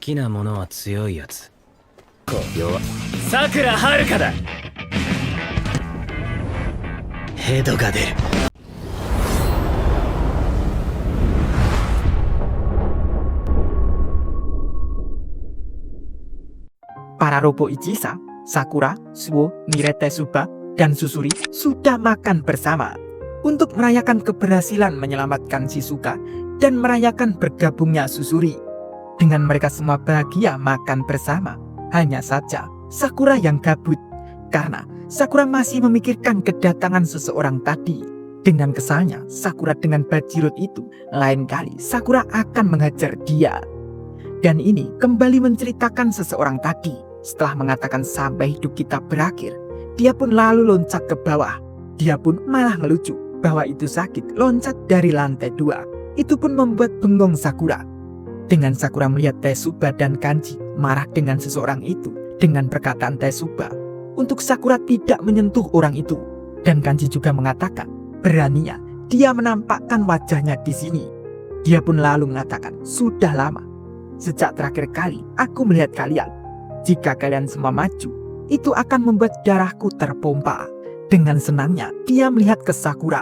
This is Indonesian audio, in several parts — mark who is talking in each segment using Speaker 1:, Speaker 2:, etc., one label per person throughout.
Speaker 1: きなものは強いやつ。弱。さくらはるかだ。ヘドが出る。
Speaker 2: Para Robo Ichisa, Sakura, Suo, Mirai Tezuka, dan Susuri sudah makan bersama untuk merayakan keberhasilan menyelamatkan Shizuka dan merayakan bergabungnya Susuri. Dengan mereka semua bahagia makan bersama, hanya saja Sakura yang gabut karena Sakura masih memikirkan kedatangan seseorang tadi. Dengan kesalnya, Sakura dengan bajirut itu lain kali Sakura akan menghajar dia. Dan ini kembali menceritakan seseorang tadi. Setelah mengatakan sampai hidup kita berakhir, dia pun lalu loncat ke bawah. Dia pun malah ngelucu bahwa itu sakit loncat dari lantai 2. Itu pun membuat bengong Sakura. Dengan Sakura melihat Tezuka dan Kanji marah dengan seseorang itu dengan perkataan Tezuka untuk Sakura tidak menyentuh orang itu. Dan Kanji juga mengatakan beraninya dia menampakkan wajahnya di sini. Dia pun lalu mengatakan, sudah lama sejak terakhir kali aku melihat kalian. Jika kalian semua maju, itu akan membuat darahku terpompa. Dengan senangnya, dia melihat ke Sakura.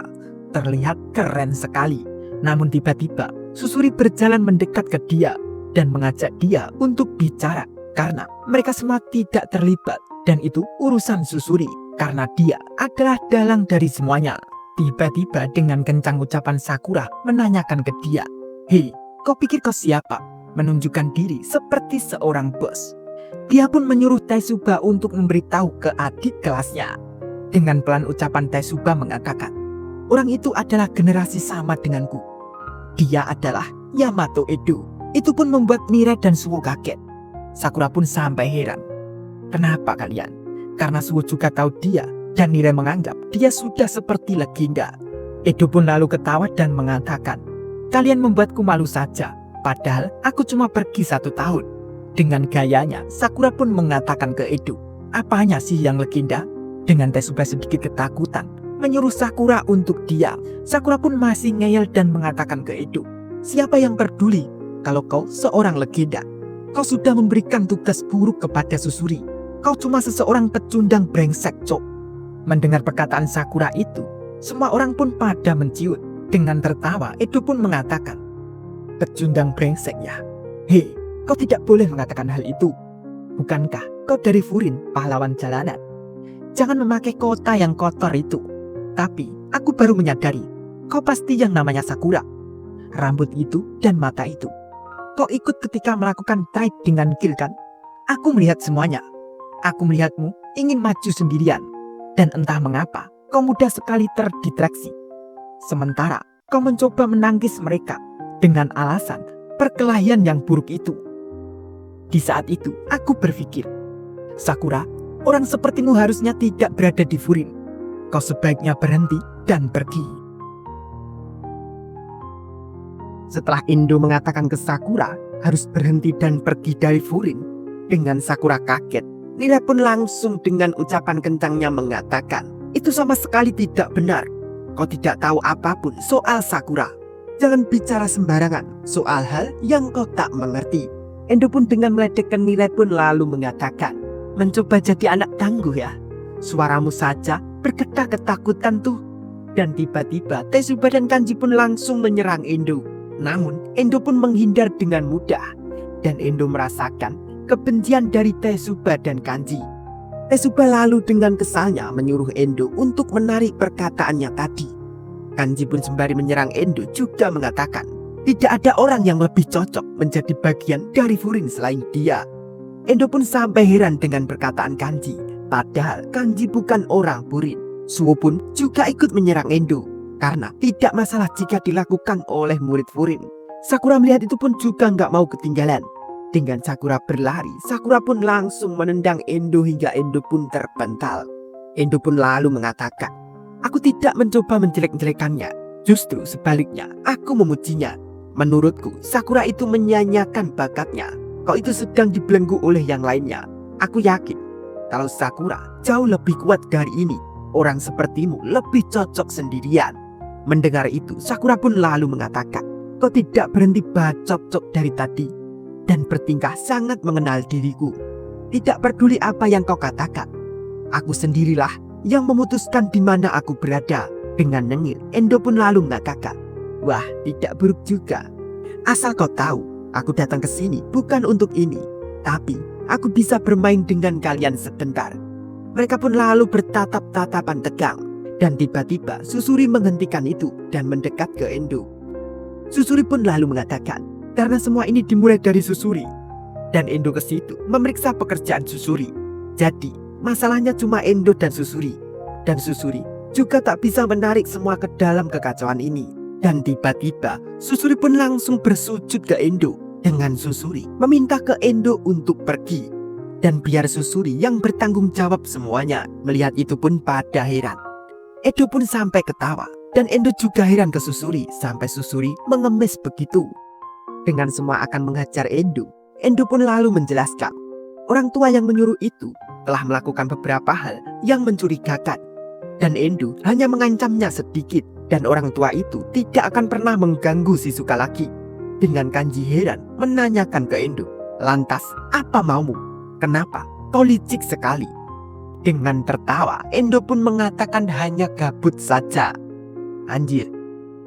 Speaker 2: Terlihat keren sekali. Namun tiba-tiba, Susuri berjalan mendekat ke dia dan mengajak dia untuk bicara. Karena mereka semua tidak terlibat. Dan itu urusan Susuri. Karena dia adalah dalang dari semuanya. Tiba-tiba dengan kencang ucapan Sakura menanyakan ke dia, "Hei, kau pikir kau siapa?" Menunjukkan diri seperti seorang bos. Dia pun menyuruh Tezuka untuk memberitahu ke adik kelasnya. Dengan pelan ucapan Tezuka mengatakan, orang itu adalah generasi sama denganku. Dia adalah Yamato Edo. Itu pun membuat Mirai dan Suo kaget. Sakura pun sampai heran. Kenapa kalian? Karena Suo juga tahu dia dan Mirai menganggap dia sudah seperti legenda. Edo pun lalu ketawa dan mengatakan, kalian membuatku malu saja. Padahal aku cuma pergi 1 tahun. Dengan gayanya, Sakura pun mengatakan ke Edo, apanya sih yang legenda? Dengan Tezuka sedikit ketakutan, menyuruh Sakura untuk diam. Sakura pun masih ngeyel dan mengatakan ke Edo, siapa yang peduli kalau kau seorang legenda? Kau sudah memberikan tugas buruk kepada Susuri. Kau cuma seseorang pecundang brengsek, cok. Mendengar perkataan Sakura itu, semua orang pun pada menciut. Dengan tertawa, Edo pun mengatakan, pecundang brengsek ya? Hei, kau tidak boleh mengatakan hal itu. Bukankah kau dari Furin, pahlawan jalanan? Jangan memakai kota yang kotor itu. Tapi aku baru menyadari, kau pasti yang namanya Sakura. Rambut itu dan mata itu. Kau ikut ketika melakukan trade dengan Gil kan? Aku melihat semuanya. Aku melihatmu ingin maju sendirian. Dan entah mengapa, kau mudah sekali terdistraksi. Sementara kau mencoba menangkis mereka dengan alasan perkelahian yang buruk itu. Di saat itu, aku berpikir, Sakura, orang sepertimu harusnya tidak berada di Furin. Kau sebaiknya berhenti dan pergi. Setelah Endo mengatakan ke Sakura harus berhenti dan pergi dari Furin, dengan Sakura kaget, Nira pun langsung dengan ucapan kencangnya mengatakan, itu sama sekali tidak benar. Kau tidak tahu apapun soal Sakura. Jangan bicara sembarangan soal hal yang kau tak mengerti. Endo pun dengan meledekkan Mirai pun lalu mengatakan, mencoba jadi anak tangguh ya. Suaramu saja bergetar ketakutan tuh. Dan tiba-tiba Tezuka dan Kanji pun langsung menyerang Endo. Namun Endo pun menghindar dengan mudah. Dan Endo merasakan kebencian dari Tezuka dan Kanji. Tezuka lalu dengan kesalnya menyuruh Endo untuk menarik perkataannya tadi. Kanji pun sembari menyerang Endo juga mengatakan, tidak ada orang yang lebih cocok menjadi bagian dari Furin selain dia. Endo pun sampai heran dengan perkataan Kanji. Padahal Kanji bukan orang Furin. Suo pun juga ikut menyerang Endo. Karena tidak masalah jika dilakukan oleh murid Furin. Sakura melihat itu pun juga nggak mau ketinggalan. Dengan Sakura berlari, Sakura pun langsung menendang Endo hingga Endo pun terpental. Endo pun lalu mengatakan, aku tidak mencoba menjelek-jelekannya. Justru sebaliknya, aku memujinya. Menurutku, Sakura itu menyanyiakan bakatnya. Kau itu sedang dibelenggu oleh yang lainnya. Aku yakin, kalau Sakura jauh lebih kuat dari ini, orang sepertimu lebih cocok sendirian. Mendengar itu, Sakura pun lalu mengatakan, kau tidak berhenti bacot-cok dari tadi. dan bertingkah sangat mengenal diriku. Tidak peduli apa yang kau katakan, aku sendirilah yang memutuskan di mana aku berada. Dengan nengir, Endo pun lalu mengatakan, wah, tidak buruk juga. Asal kau tahu, aku datang ke sini bukan untuk ini, tapi aku bisa bermain dengan kalian sebentar. Mereka pun lalu bertatap-tatapan tegang, dan tiba-tiba Susuri menghentikan itu dan mendekat ke Endo. Susuri pun lalu mengatakan, karena semua ini dimulai dari Susuri. Dan Endo ke situ memeriksa pekerjaan Susuri. Jadi, masalahnya cuma Endo dan Susuri. Dan Susuri juga tak bisa menarik semua ke dalam kekacauan ini. Dan tiba-tiba, Susuri pun langsung bersujud ke Endo. Dengan Susuri meminta ke Endo untuk pergi. Dan biar Susuri yang bertanggung jawab semuanya. Melihat itu pun pada heran. Endo pun sampai ketawa. Dan Endo juga heran ke Susuri sampai Susuri mengemis begitu. Dengan semua akan menghajar Endo, Endo pun lalu menjelaskan, orang tua yang menyuruh itu telah melakukan beberapa hal yang mencurigakan. Dan Endo hanya mengancamnya sedikit, dan orang tua itu tidak akan pernah mengganggu Shizuka lagi. Dengan Kanji heran menanyakan ke Endo, lantas apa maumu? Kenapa kau licik sekali? Dengan tertawa, Endo pun mengatakan hanya gabut saja. Anjir.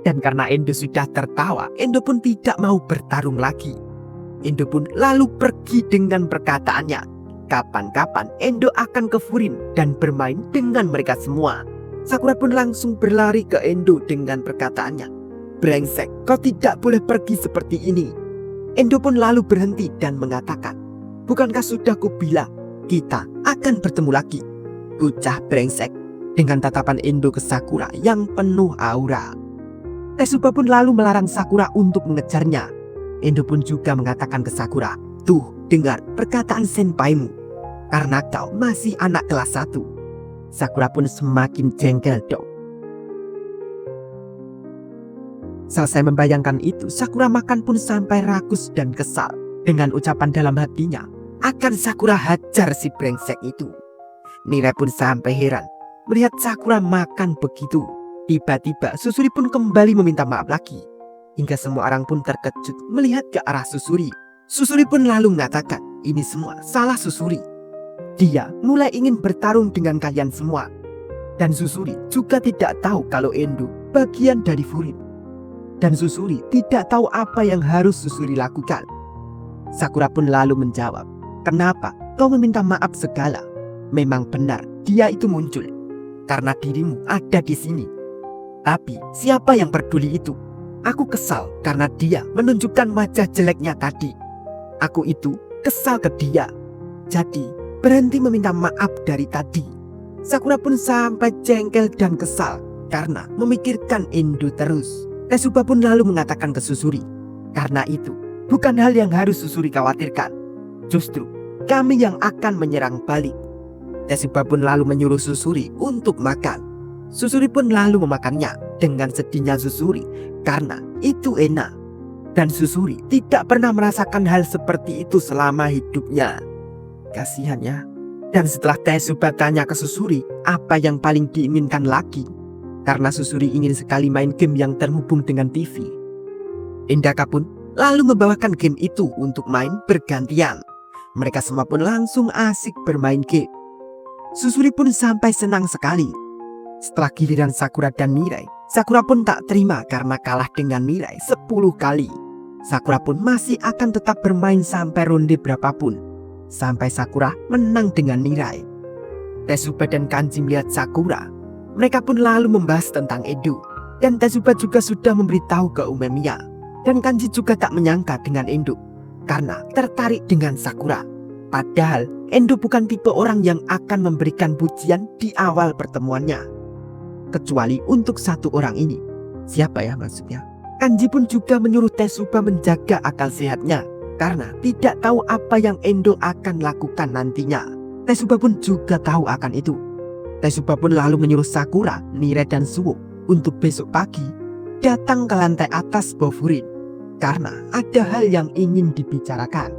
Speaker 2: Dan karena Endo sudah tertawa, Endo pun tidak mau bertarung lagi. Endo pun lalu pergi dengan perkataannya, kapan-kapan Endo akan ke Furin dan bermain dengan mereka semua. Sakura pun langsung berlari ke Endo dengan perkataannya, brengsek, kau tidak boleh pergi seperti ini. Endo pun lalu berhenti dan mengatakan, bukankah sudah kubilang kita akan bertemu lagi? Bocah brengsek. Dengan tatapan Endo ke Sakura yang penuh aura. Tesuba pun lalu melarang Sakura untuk mengejarnya. Endo pun juga mengatakan ke Sakura, tuh dengar perkataan senpaimu, karena kau masih anak kelas 1. Sakura pun semakin jengkel dong. Selesai membayangkan itu, Sakura makan pun sampai rakus dan kesal. Dengan ucapan dalam hatinya, akan Sakura hajar si brengsek itu. Nire pun sampai heran melihat Sakura makan begitu. Tiba-tiba Susuri pun kembali meminta maaf lagi. Hingga semua orang pun terkejut melihat ke arah Susuri. Susuri pun lalu mengatakan, ini semua salah Susuri. Dia mulai ingin bertarung dengan kalian semua. Dan Susuri juga tidak tahu kalau Endo bagian dari Furin. Dan Susuri tidak tahu apa yang harus Susuri lakukan. Sakura pun lalu menjawab, kenapa kau meminta maaf segala? Memang benar dia itu muncul karena dirimu ada di sini. Tapi siapa yang peduli itu? Aku kesal karena dia menunjukkan wajah jeleknya tadi. Aku itu kesal ke dia. Jadi berhenti meminta maaf dari tadi. Sakura pun sampai jengkel dan kesal karena memikirkan Endo terus. Tesuba pun lalu mengatakan ke Susuri, karena itu bukan hal yang harus Susuri khawatirkan. Justru kami yang akan menyerang balik. Tesuba pun lalu menyuruh Susuri untuk makan. Susuri pun lalu memakannya dengan sedihnya Susuri karena itu enak. Dan Susuri tidak pernah merasakan hal seperti itu selama hidupnya. Kasihannya. Dan setelah Tesuba tanya ke Susuri apa yang paling diinginkan lagi, karena Susuri ingin sekali main game yang terhubung dengan TV, Indaka pun lalu membawakan game itu untuk main bergantian. Mereka semua pun langsung asik bermain game. Susuri pun sampai senang sekali. Setelah giliran Sakura dan Mirai, Sakura pun tak terima karena kalah dengan Mirai 10 kali. Sakura pun masih akan tetap bermain sampai ronde berapapun, sampai Sakura menang dengan Mirai. Tesuba dan Kanji melihat Sakura. Mereka pun lalu membahas tentang Endo. Dan Tesuba juga sudah memberitahu ke Umemiya. Dan Kanji juga tak menyangka dengan Endo karena tertarik dengan Sakura. Padahal Endo bukan tipe orang yang akan memberikan pujian di awal pertemuannya. Kecuali untuk satu orang ini. Siapa ya maksudnya? Kanji pun juga menyuruh Tesuba menjaga akal sehatnya karena tidak tahu apa yang Endo akan lakukan nantinya. Tesuba pun juga tahu akan itu. Tesuba pun lalu menyuruh Sakura, Nire dan Suwo untuk besok pagi datang ke lantai atas Bofurin karena ada hal yang ingin dibicarakan.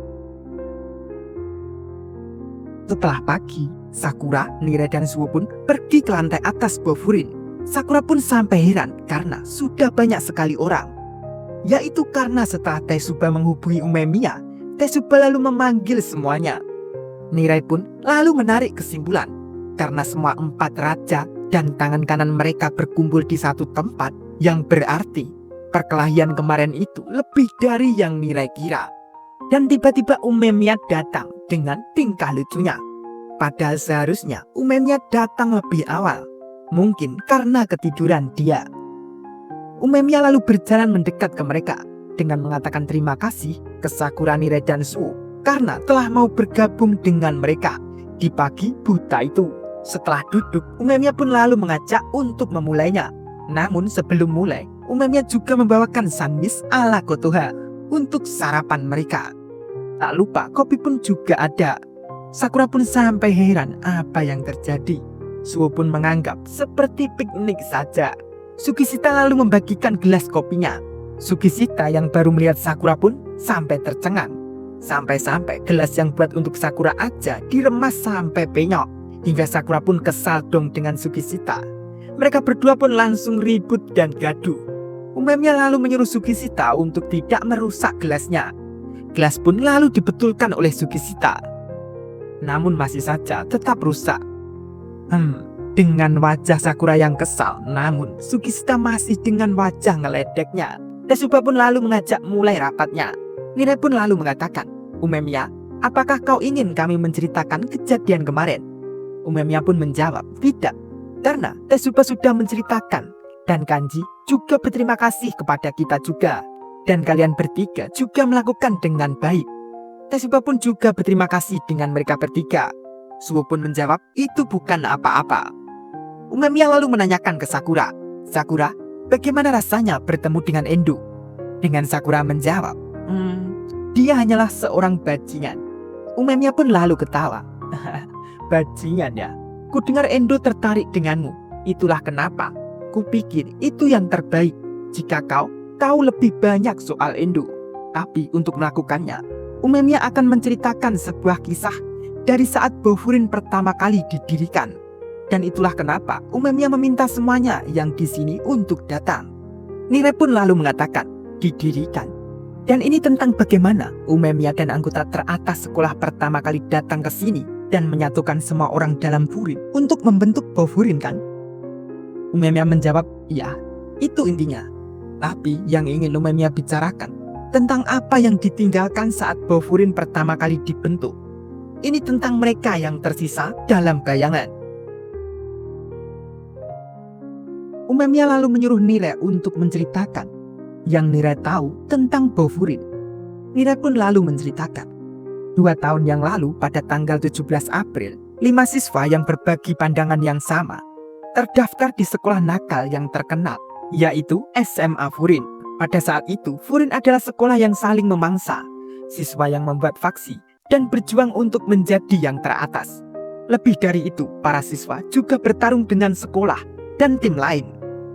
Speaker 2: Setelah pagi, Sakura, Nire dan Suwo pun pergi ke lantai atas Bofurin. Sakura pun sampai heran karena sudah banyak sekali orang. Yaitu karena setelah Tesuba menghubungi Umemiya Tetsuba lalu memanggil semuanya. Nirei pun lalu menarik kesimpulan. Karena semua 4 raja dan tangan kanan mereka berkumpul di satu tempat, yang berarti perkelahian kemarin itu lebih dari yang Nirei kira. Dan tiba-tiba Umemiya datang dengan tingkah lucunya. Padahal seharusnya Umemiya datang lebih awal. Mungkin karena ketiduran dia. Umemiya lalu berjalan mendekat ke mereka dengan mengatakan terima kasih ke Sakura, Nirei, dan Suo karena telah mau bergabung dengan mereka di pagi buta itu. Setelah duduk, Umemiya pun lalu mengajak untuk memulainya. Namun sebelum mulai, Umemiya juga membawakan sanmis ala Kotoha untuk sarapan mereka. Tak lupa kopi pun juga ada. Sakura pun sampai heran apa yang terjadi. Suo pun menganggap seperti piknik saja. Sugishita lalu membagikan gelas kopinya. Sugishita yang baru melihat Sakura pun sampai tercengang. Sampai-sampai gelas yang buat untuk Sakura aja diremas sampai penyok. Hingga Sakura pun kesal dong dengan Sugishita. Mereka berdua pun langsung ribut dan gaduh. Umemiya lalu menyuruh Sugishita untuk tidak merusak gelasnya. Gelas pun lalu dibetulkan oleh Sugishita. Namun masih saja tetap rusak. Dengan wajah Sakura yang kesal, namun Sugishita masih dengan wajah ngeledeknya. Tetsuba pun lalu mengajak mulai rapatnya. Nirei pun lalu mengatakan, Umemiya, apakah kau ingin kami menceritakan kejadian kemarin? Umemiya pun menjawab, tidak, karena Tetsuba sudah menceritakan. Dan Kanji juga berterima kasih kepada kita juga. Dan kalian bertiga juga melakukan dengan baik. Tetsuba pun juga berterima kasih dengan mereka bertiga. Suo pun menjawab, itu bukan apa-apa. Umemiya lalu menanyakan ke Sakura, Sakura, bagaimana rasanya bertemu dengan Endo? Dengan Sakura menjawab, dia hanyalah seorang bajingan. Umemiya pun lalu ketawa. Bajingan ya? Ku dengar Endo tertarik denganmu. Itulah kenapa kupikir itu yang terbaik jika kau tahu lebih banyak soal Endo. Tapi untuk melakukannya, Umemiya akan menceritakan sebuah kisah dari saat Bofurin pertama kali didirikan. Dan itulah kenapa Umemiya meminta semuanya yang di sini untuk datang. Nirei pun lalu mengatakan, didirikan. Dan ini tentang bagaimana Umemiya dan anggota teratas sekolah pertama kali datang ke sini dan menyatukan semua orang dalam Furin untuk membentuk Bofurin kan? Umemiya menjawab, ya, itu intinya. Tapi yang ingin Umemiya bicarakan tentang apa yang ditinggalkan saat Bofurin pertama kali dibentuk. Ini tentang mereka yang tersisa dalam bayangan. Umemiya lalu menyuruh Nirei untuk menceritakan yang Nirei tahu tentang Bofurin. Nirei pun lalu menceritakan. 2 tahun yang lalu pada tanggal 17 April, 5 siswa yang berbagi pandangan yang sama terdaftar di sekolah nakal yang terkenal, yaitu SMA Furin. Pada saat itu, Furin adalah sekolah yang saling memangsa, siswa yang membuat faksi dan berjuang untuk menjadi yang teratas. Lebih dari itu, para siswa juga bertarung dengan sekolah dan tim lain.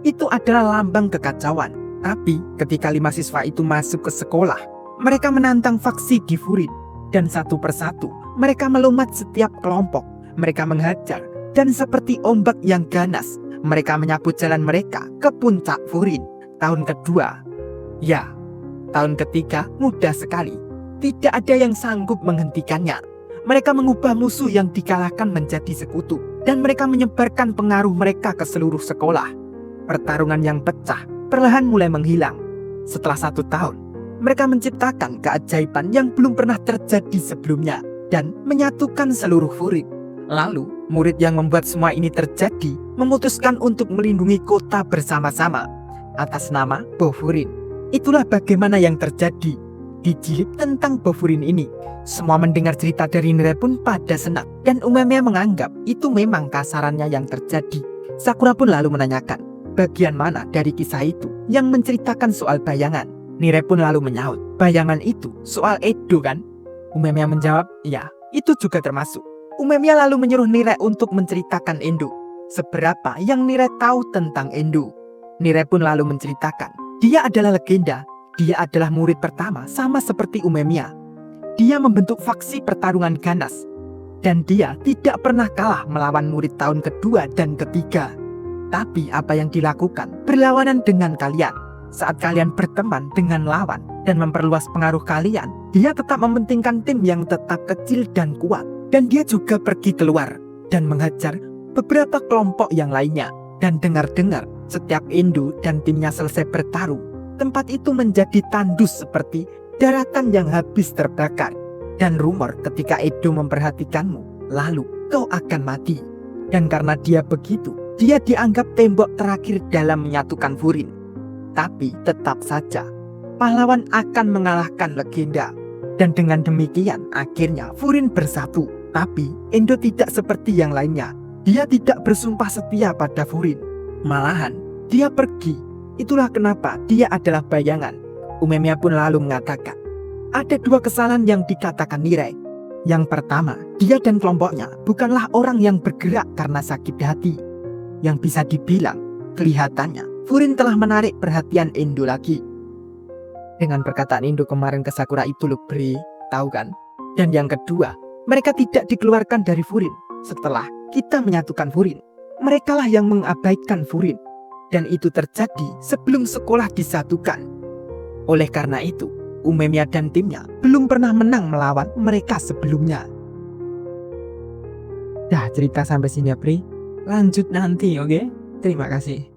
Speaker 2: Itu adalah lambang kekacauan. Tapi ketika 5 siswa itu masuk ke sekolah, mereka menantang faksi di Furin. Dan satu persatu, mereka melumat setiap kelompok. Mereka menghajar, dan seperti ombak yang ganas, mereka menyapu jalan mereka ke puncak Furin. Tahun kedua, ya, tahun ketiga mudah sekali. Tidak ada yang sanggup menghentikannya. Mereka mengubah musuh yang dikalahkan menjadi sekutu, dan mereka menyebarkan pengaruh mereka ke seluruh sekolah. Pertarungan yang pecah perlahan mulai menghilang. Setelah 1 tahun, mereka menciptakan keajaiban yang belum pernah terjadi sebelumnya dan menyatukan seluruh Furin. Lalu, murid yang membuat semua ini terjadi memutuskan untuk melindungi kota bersama-sama atas nama Bofurin. Itulah bagaimana yang terjadi di jilid tentang Bofurin ini. Semua mendengar cerita dari Nirei pun pada senang, dan Umemiya menganggap itu memang kasarannya yang terjadi. Sakura pun lalu menanyakan, bagian mana dari kisah itu yang menceritakan soal bayangan? Nirei pun lalu menyaut, bayangan itu soal Edo kan? Umemiya menjawab, ya, itu juga termasuk. Umemiya lalu menyuruh Nirei untuk menceritakan Endo. Seberapa yang Nirei tahu tentang Endo? Nirei pun lalu menceritakan, dia adalah legenda. Dia adalah murid pertama sama seperti Umemiya. Dia membentuk faksi pertarungan ganas. Dan dia tidak pernah kalah melawan murid tahun kedua dan ketiga. Tapi apa yang dilakukan berlawanan dengan kalian. saat kalian berteman dengan lawan dan memperluas pengaruh kalian, dia tetap mementingkan tim yang tetap kecil dan kuat. Dan dia juga pergi keluar dan menghajar beberapa kelompok yang lainnya. Dan dengar-dengar setiap Endo dan timnya selesai bertarung, tempat itu menjadi tandus seperti daratan yang habis terbakar. Dan rumor ketika Edo memperhatikanmu, lalu kau akan mati. Dan karena dia begitu, dia dianggap tembok terakhir dalam menyatukan Furin. Tapi tetap saja, pahlawan akan mengalahkan legenda. Dan dengan demikian, akhirnya Furin bersatu. Tapi Endo tidak seperti yang lainnya. Dia tidak bersumpah setia pada Furin. Malahan, dia pergi. Itulah kenapa dia adalah bayangan. Umemiya pun lalu mengatakan, ada dua kesalahan yang dikatakan Nirei. Yang pertama, dia dan kelompoknya bukanlah orang yang bergerak karena sakit hati. Yang bisa dibilang, kelihatannya Furin telah menarik perhatian Endo lagi. Dengan perkataan Endo kemarin ke Sakura itu loh Bre, tahu kan? Dan yang kedua, mereka tidak dikeluarkan dari Furin setelah kita menyatukan Furin. Merekalah yang mengabaikan Furin. Dan itu terjadi sebelum sekolah disatukan. Oleh karena itu, Umemiya dan timnya belum pernah menang melawan mereka sebelumnya. Dah cerita sampai sini ya Bre. Lanjut nanti, oke? Terima kasih.